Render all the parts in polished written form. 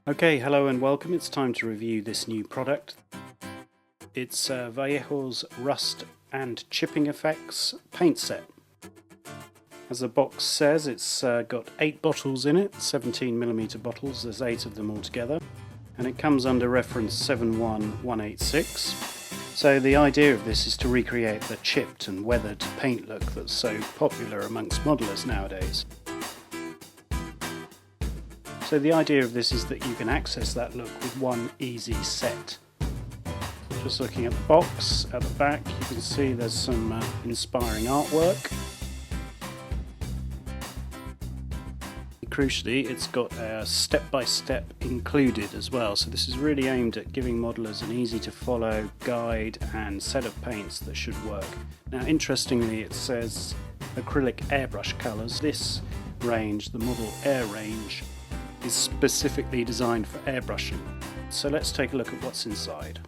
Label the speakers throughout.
Speaker 1: Okay, hello and welcome. It's time to review this new product. It's Vallejo's Rust and Chipping Effects paint set. As the box says, it's got 8 bottles in it, 17mm bottles, there's 8 of them altogether, and it comes under reference 71186. So the idea of this is to recreate the chipped and weathered paint look that's so popular amongst modelers nowadays. So the idea of this is that you can access that look with one easy set. Just looking at the box, at the back, you can see there's some inspiring artwork. Crucially, it's got a step-by-step included as well, so this is really aimed at giving modelers an easy to follow guide and set of paints that should work. Now interestingly, it says acrylic airbrush colours. This range, the Model Air range, is specifically designed for airbrushing. So let's take a look at what's inside.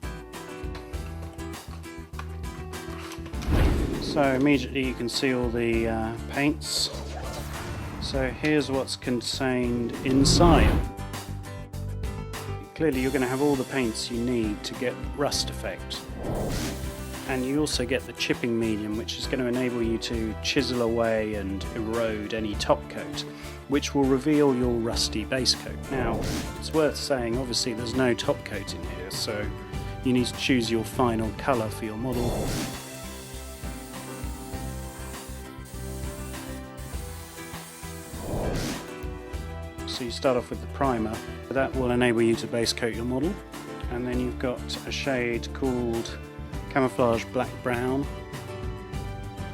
Speaker 1: So immediately you can see all the paints. So here's what's contained inside. Clearly you're going to have all the paints you need to get rust effect. And you also get the chipping medium, which is going to enable you to chisel away and erode any top coat, which will reveal your rusty base coat. Now, it's worth saying, obviously there's no top coat in here, so you need to choose your final colour for your model. So you start off with the primer. That will enable you to base coat your model. And then you've got a shade called Camouflage Black Brown.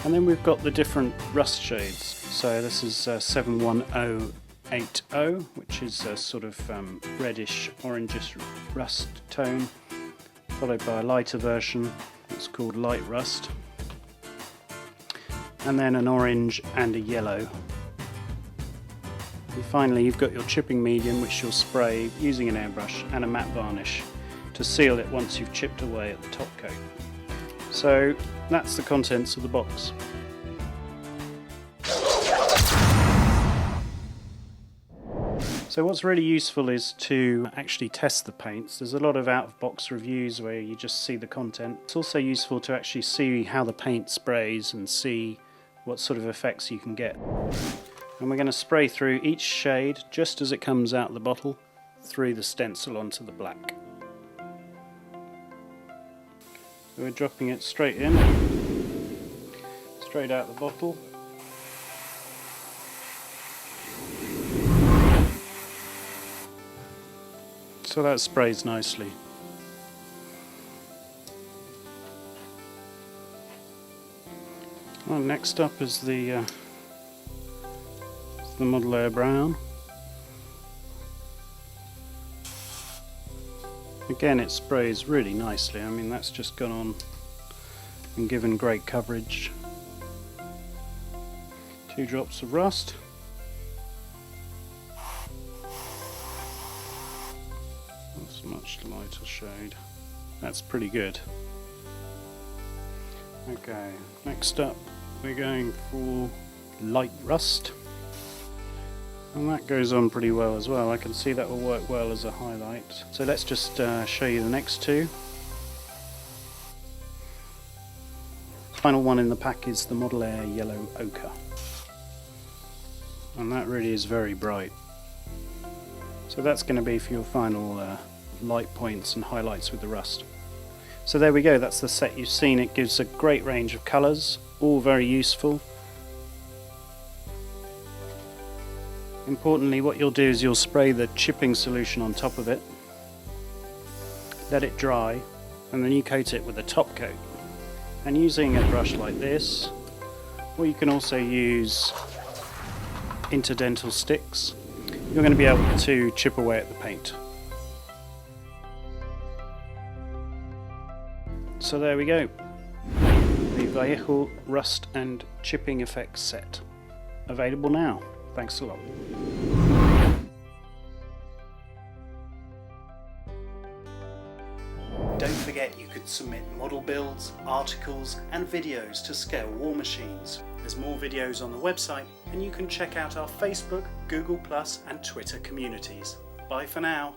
Speaker 1: And then we've got the different rust shades. So this is 71080, which is a sort of reddish orangish rust tone, followed by a lighter version, it's called Light Rust, and then an orange and a yellow. And finally you've got your chipping medium, which you'll spray using an airbrush and a matte varnish to seal it once you've chipped away at the top coat. So that's the contents of the box. So what's really useful is to actually test the paints. There's a lot of out-of-box reviews where you just see the content. It's also useful to actually see how the paint sprays and see what sort of effects you can get. And we're going to spray through each shade just as it comes out of the bottle through the stencil onto the black. So we're dropping it straight in, straight out the bottle. So that sprays nicely. Well, next up is the Model Air Brown. Again, it sprays really nicely. I mean, that's just gone on and given great coverage. 2 drops of rust. That's a much lighter shade. That's pretty good. Okay, next up we're going for Light Rust. And that goes on pretty well as well. I can see that will work well as a highlight. So let's just show you the next two. Final one in the pack is the Model Air Yellow Ochre. And that really is very bright. So that's going to be for your final light points and highlights with the rust. So there we go, that's the set you've seen. It gives a great range of colours, all very useful. Importantly, what you'll do is you'll spray the chipping solution on top of it, let it dry, and then you coat it with a top coat. And using a brush like this, or you can also use interdental sticks, you're going to be able to chip away at the paint. So there we go, the Vallejo Rust and Chipping Effects set, available now. Thanks a lot. Don't forget you could submit model builds, articles and videos to Scale War Machines. There's more videos on the website, and you can check out our Facebook, Google+, and Twitter communities. Bye for now.